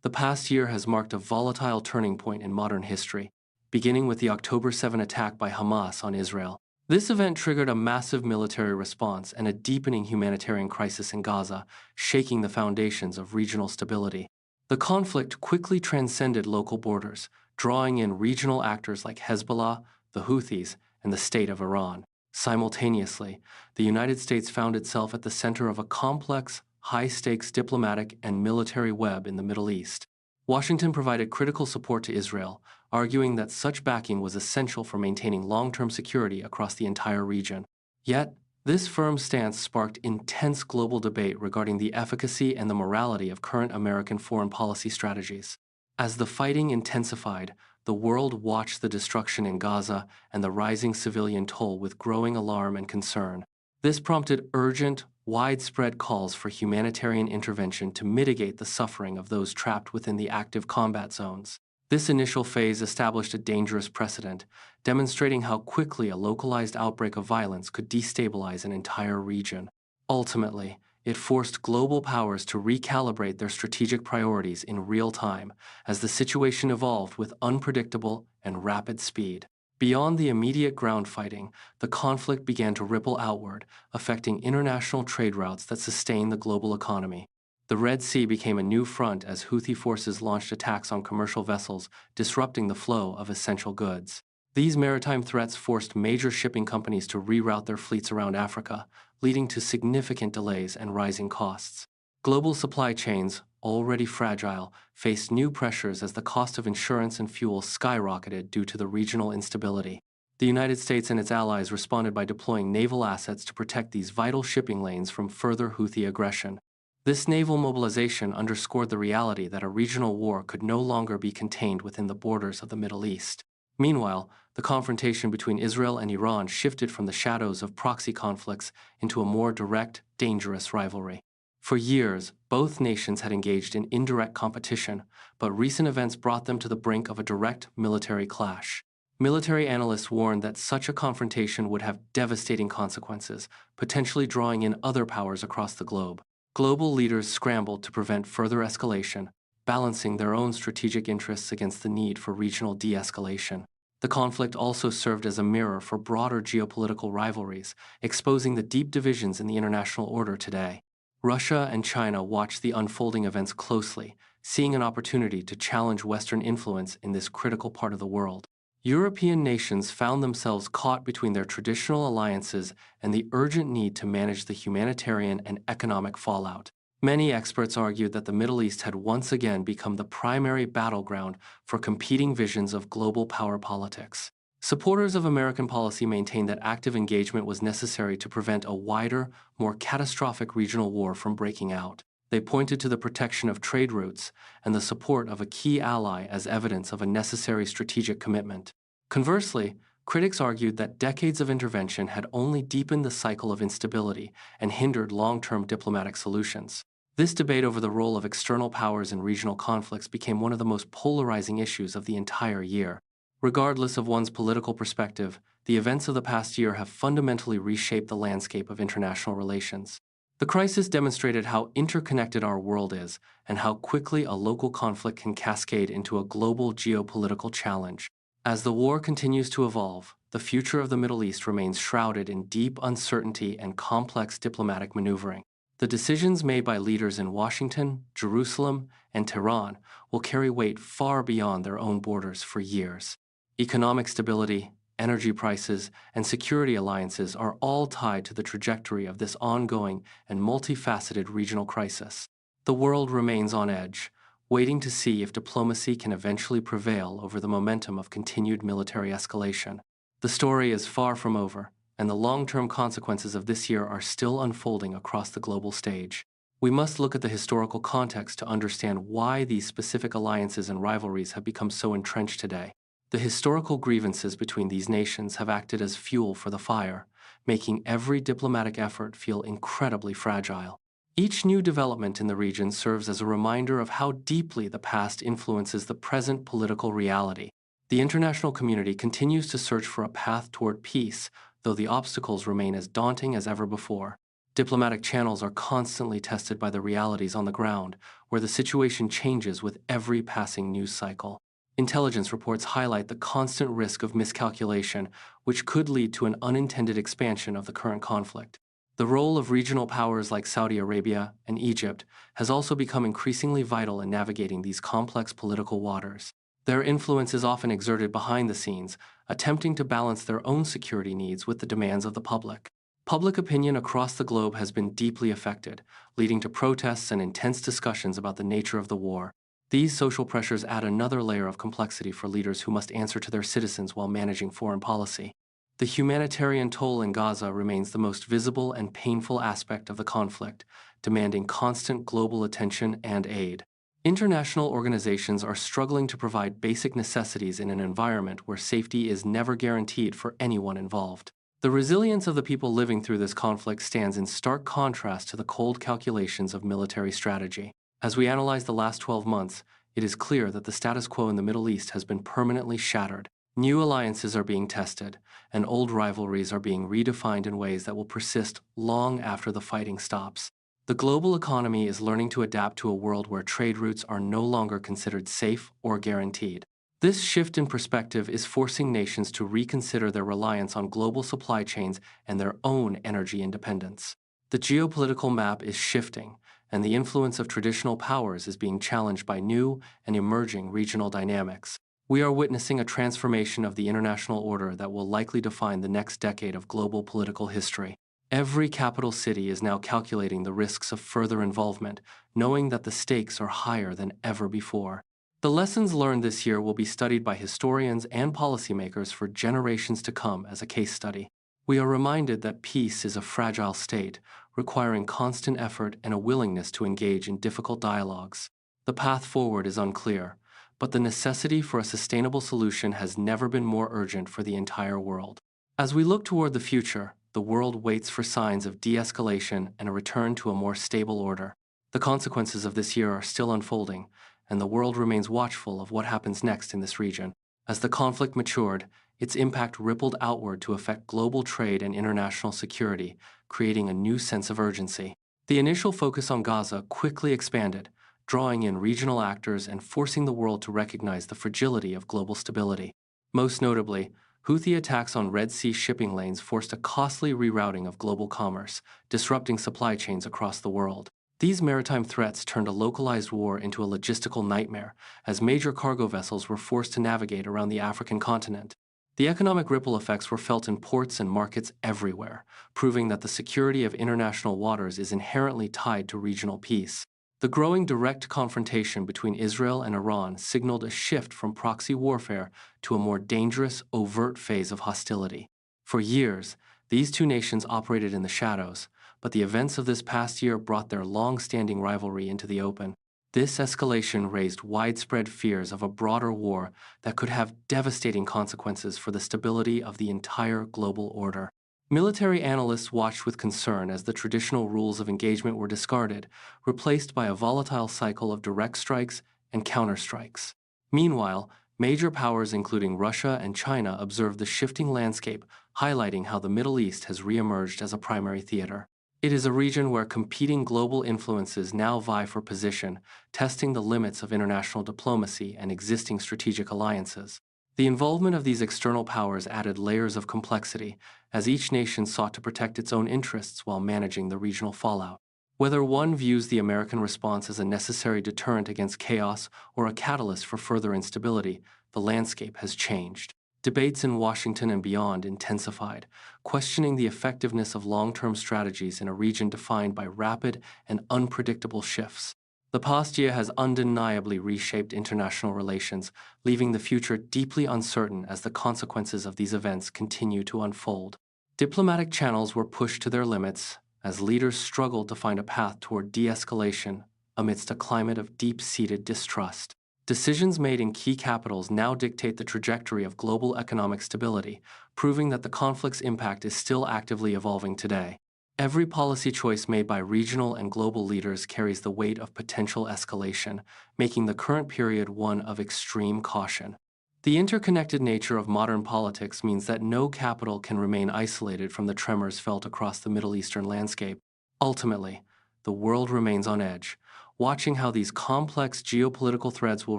The past year has marked a volatile turning point in modern history, beginning with the October 7 attack by Hamas on Israel. This event triggered a massive military response and a deepening humanitarian crisis in Gaza, shaking the foundations of regional stability. The conflict quickly transcended local borders, drawing in regional actors like Hezbollah, the Houthis, and the state of Iran. Simultaneously, the United States found itself at the center of a complex, high-stakes diplomatic and military web in the Middle East. Washington provided critical support to Israel, arguing that such backing was essential for maintaining long-term security across the entire region. Yet, this firm stance sparked intense global debate regarding the efficacy and the morality of current American foreign policy strategies. As the fighting intensified, the world watched the destruction in Gaza and the rising civilian toll with growing alarm and concern. This prompted urgent, widespread calls for humanitarian intervention to mitigate the suffering of those trapped within the active combat zones. This initial phase established a dangerous precedent, demonstrating how quickly a localized outbreak of violence could destabilize an entire region. Ultimately, it forced global powers to recalibrate their strategic priorities in real time as the situation evolved with unpredictable and rapid speed. Beyond the immediate ground fighting, the conflict began to ripple outward, affecting international trade routes that sustain the global economy. The Red Sea became a new front as Houthi forces launched attacks on commercial vessels, disrupting the flow of essential goods. These maritime threats forced major shipping companies to reroute their fleets around Africa, leading to significant delays and rising costs. Global supply chains, already fragile, faced new pressures as the cost of insurance and fuel skyrocketed due to the regional instability. The United States and its allies responded by deploying naval assets to protect these vital shipping lanes from further Houthi aggression. This naval mobilization underscored the reality that a regional war could no longer be contained within the borders of the Middle East. Meanwhile, the confrontation between Israel and Iran shifted from the shadows of proxy conflicts into a more direct, dangerous rivalry. For years, both nations had engaged in indirect competition, but recent events brought them to the brink of a direct military clash. Military analysts warned that such a confrontation would have devastating consequences, potentially drawing in other powers across the globe. Global leaders scrambled to prevent further escalation, balancing their own strategic interests against the need for regional de-escalation. The conflict also served as a mirror for broader geopolitical rivalries, exposing the deep divisions in the international order today. Russia and China watched the unfolding events closely, seeing an opportunity to challenge Western influence in this critical part of the world. European nations found themselves caught between their traditional alliances and the urgent need to manage the humanitarian and economic fallout. Many experts argued that the Middle East had once again become the primary battleground for competing visions of global power politics. Supporters of American policy maintained that active engagement was necessary to prevent a wider, more catastrophic regional war from breaking out. They pointed to the protection of trade routes and the support of a key ally as evidence of a necessary strategic commitment. Conversely, critics argued that decades of intervention had only deepened the cycle of instability and hindered long-term diplomatic solutions. This debate over the role of external powers in regional conflicts became one of the most polarizing issues of the entire year. Regardless of one's political perspective, the events of the past year have fundamentally reshaped the landscape of international relations. The crisis demonstrated how interconnected our world is and how quickly a local conflict can cascade into a global geopolitical challenge. As the war continues to evolve, the future of the Middle East remains shrouded in deep uncertainty and complex diplomatic maneuvering. The decisions made by leaders in Washington, Jerusalem, and Tehran will carry weight far beyond their own borders for years. Economic stability, energy prices, and security alliances are all tied to the trajectory of this ongoing and multifaceted regional crisis. The world remains on edge, waiting to see if diplomacy can eventually prevail over the momentum of continued military escalation. The story is far from over, and the long-term consequences of this year are still unfolding across the global stage. We must look at the historical context to understand why these specific alliances and rivalries have become so entrenched today. The historical grievances between these nations have acted as fuel for the fire, making every diplomatic effort feel incredibly fragile. Each new development in the region serves as a reminder of how deeply the past influences the present political reality. The international community continues to search for a path toward peace, though the obstacles remain as daunting as ever before. Diplomatic channels are constantly tested by the realities on the ground, where the situation changes with every passing news cycle. Intelligence reports highlight the constant risk of miscalculation, which could lead to an unintended expansion of the current conflict. The role of regional powers like Saudi Arabia and Egypt has also become increasingly vital in navigating these complex political waters. Their influence is often exerted behind the scenes, attempting to balance their own security needs with the demands of the public. Public opinion across the globe has been deeply affected, leading to protests and intense discussions about the nature of the war. These social pressures add another layer of complexity for leaders who must answer to their citizens while managing foreign policy. The humanitarian toll in Gaza remains the most visible and painful aspect of the conflict, demanding constant global attention and aid. International organizations are struggling to provide basic necessities in an environment where safety is never guaranteed for anyone involved. The resilience of the people living through this conflict stands in stark contrast to the cold calculations of military strategy. As we analyze the last 12 months, it is clear that the status quo in the Middle East has been permanently shattered. New alliances are being tested, and old rivalries are being redefined in ways that will persist long after the fighting stops. The global economy is learning to adapt to a world where trade routes are no longer considered safe or guaranteed. This shift in perspective is forcing nations to reconsider their reliance on global supply chains and their own energy independence. The geopolitical map is shifting, and the influence of traditional powers is being challenged by new and emerging regional dynamics. We are witnessing a transformation of the international order that will likely define the next decade of global political history. Every capital city is now calculating the risks of further involvement, knowing that the stakes are higher than ever before. The lessons learned this year will be studied by historians and policymakers for generations to come as a case study. We are reminded that peace is a fragile state, requiring constant effort and a willingness to engage in difficult dialogues. The path forward is unclear, but the necessity for a sustainable solution has never been more urgent for the entire world. As we look toward the future, the world waits for signs of de-escalation and a return to a more stable order. The consequences of this year are still unfolding, and the world remains watchful of what happens next in this region. As the conflict matured, its impact rippled outward to affect global trade and international security, creating a new sense of urgency. The initial focus on Gaza quickly expanded, drawing in regional actors and forcing the world to recognize the fragility of global stability. Most notably, Houthi attacks on Red Sea shipping lanes forced a costly rerouting of global commerce, disrupting supply chains across the world. These maritime threats turned a localized war into a logistical nightmare, as major cargo vessels were forced to navigate around the African continent. The economic ripple effects were felt in ports and markets everywhere, proving that the security of international waters is inherently tied to regional peace. The growing direct confrontation between Israel and Iran signaled a shift from proxy warfare to a more dangerous, overt phase of hostility. For years, these two nations operated in the shadows, but the events of this past year brought their long-standing rivalry into the open. This escalation raised widespread fears of a broader war that could have devastating consequences for the stability of the entire global order. Military analysts watched with concern as the traditional rules of engagement were discarded, replaced by a volatile cycle of direct strikes and counterstrikes. Meanwhile, major powers including Russia and China observed the shifting landscape, highlighting how the Middle East has reemerged as a primary theater. It is a region where competing global influences now vie for position, testing the limits of international diplomacy and existing strategic alliances. The involvement of these external powers added layers of complexity, as each nation sought to protect its own interests while managing the regional fallout. Whether one views the American response as a necessary deterrent against chaos or a catalyst for further instability, the landscape has changed. Debates in Washington and beyond intensified, questioning the effectiveness of long-term strategies in a region defined by rapid and unpredictable shifts. The past year has undeniably reshaped international relations, leaving the future deeply uncertain as the consequences of these events continue to unfold. Diplomatic channels were pushed to their limits as leaders struggled to find a path toward de-escalation amidst a climate of deep-seated distrust. Decisions made in key capitals now dictate the trajectory of global economic stability, proving that the conflict's impact is still actively evolving today. Every policy choice made by regional and global leaders carries the weight of potential escalation, making the current period one of extreme caution. The interconnected nature of modern politics means that no capital can remain isolated from the tremors felt across the Middle Eastern landscape. Ultimately, the world remains on edge, watching how these complex geopolitical threads will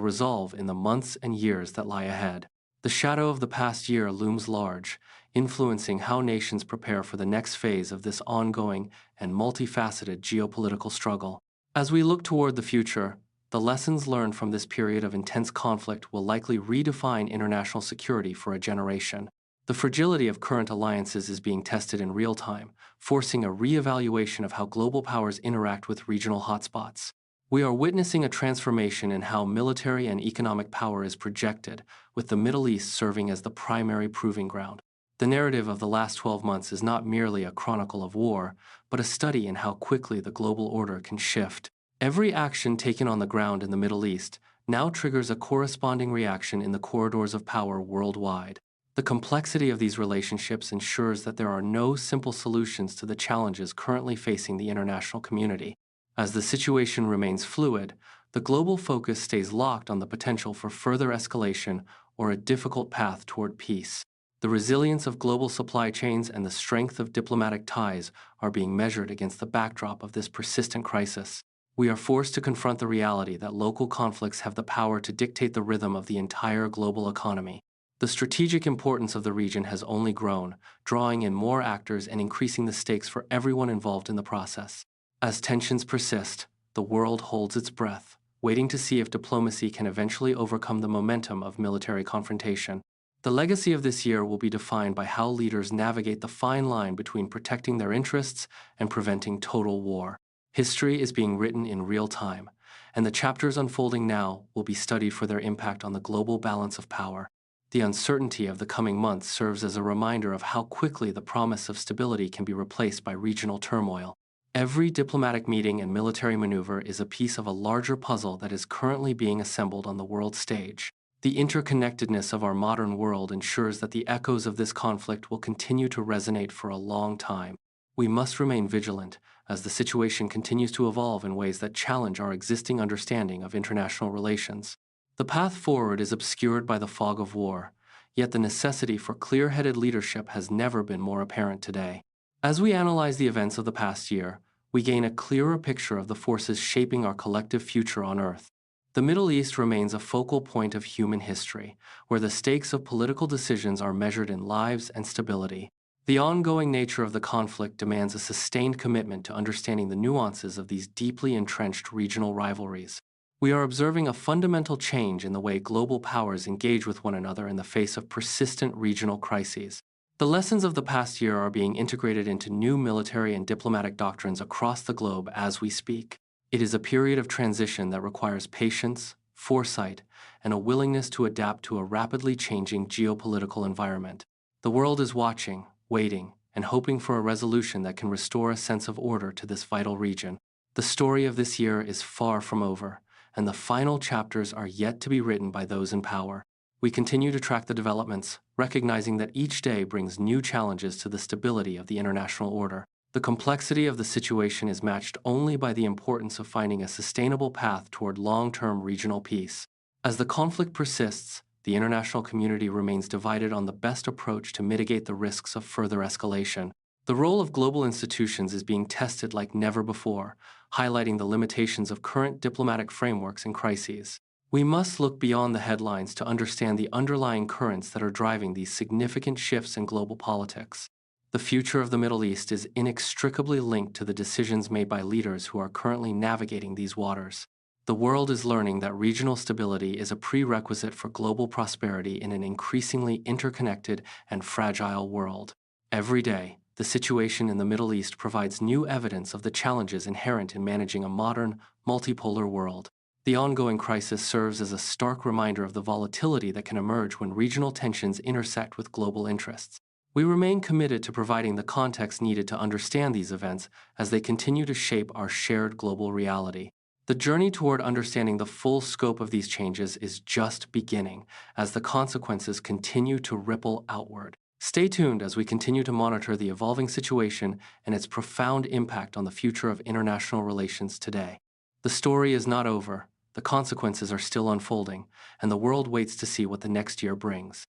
resolve in the months and years that lie ahead. The shadow of the past year looms large, influencing how nations prepare for the next phase of this ongoing and multifaceted geopolitical struggle. As we look toward the future, the lessons learned from this period of intense conflict will likely redefine international security for a generation. The fragility of current alliances is being tested in real time, forcing a re-evaluation of how global powers interact with regional hotspots. We are witnessing a transformation in how military and economic power is projected, with the Middle East serving as the primary proving ground. The narrative of the last 12 months is not merely a chronicle of war, but a study in how quickly the global order can shift. Every action taken on the ground in the Middle East now triggers a corresponding reaction in the corridors of power worldwide. The complexity of these relationships ensures that there are no simple solutions to the challenges currently facing the international community. As the situation remains fluid, the global focus stays locked on the potential for further escalation or a difficult path toward peace. The resilience of global supply chains and the strength of diplomatic ties are being measured against the backdrop of this persistent crisis. We are forced to confront the reality that local conflicts have the power to dictate the rhythm of the entire global economy. The strategic importance of the region has only grown, drawing in more actors and increasing the stakes for everyone involved in the process. As tensions persist, the world holds its breath, waiting to see if diplomacy can eventually overcome the momentum of military confrontation. The legacy of this year will be defined by how leaders navigate the fine line between protecting their interests and preventing total war. History is being written in real time, and the chapters unfolding now will be studied for their impact on the global balance of power. The uncertainty of the coming months serves as a reminder of how quickly the promise of stability can be replaced by regional turmoil. Every diplomatic meeting and military maneuver is a piece of a larger puzzle that is currently being assembled on the world stage. The interconnectedness of our modern world ensures that the echoes of this conflict will continue to resonate for a long time. We must remain vigilant as the situation continues to evolve in ways that challenge our existing understanding of international relations. The path forward is obscured by the fog of war, yet the necessity for clear-headed leadership has never been more apparent today. As we analyze the events of the past year, we gain a clearer picture of the forces shaping our collective future on Earth. The Middle East remains a focal point of human history, where the stakes of political decisions are measured in lives and stability. The ongoing nature of the conflict demands a sustained commitment to understanding the nuances of these deeply entrenched regional rivalries. We are observing a fundamental change in the way global powers engage with one another in the face of persistent regional crises. The lessons of the past year are being integrated into new military and diplomatic doctrines across the globe as we speak. It is a period of transition that requires patience, foresight, and a willingness to adapt to a rapidly changing geopolitical environment. The world is watching, waiting, and hoping for a resolution that can restore a sense of order to this vital region. The story of this year is far from over, and the final chapters are yet to be written by those in power. We continue to track the developments, recognizing that each day brings new challenges to the stability of the international order. The complexity of the situation is matched only by the importance of finding a sustainable path toward long-term regional peace. As the conflict persists, the international community remains divided on the best approach to mitigate the risks of further escalation. The role of global institutions is being tested like never before, highlighting the limitations of current diplomatic frameworks and crises. We must look beyond the headlines to understand the underlying currents that are driving these significant shifts in global politics. The future of the Middle East is inextricably linked to the decisions made by leaders who are currently navigating these waters. The world is learning that regional stability is a prerequisite for global prosperity in an increasingly interconnected and fragile world. Every day, the situation in the Middle East provides new evidence of the challenges inherent in managing a modern, multipolar world. The ongoing crisis serves as a stark reminder of the volatility that can emerge when regional tensions intersect with global interests. We remain committed to providing the context needed to understand these events as they continue to shape our shared global reality. The journey toward understanding the full scope of these changes is just beginning as the consequences continue to ripple outward. Stay tuned as we continue to monitor the evolving situation and its profound impact on the future of international relations today. The story is not over, the consequences are still unfolding, and the world waits to see what the next year brings.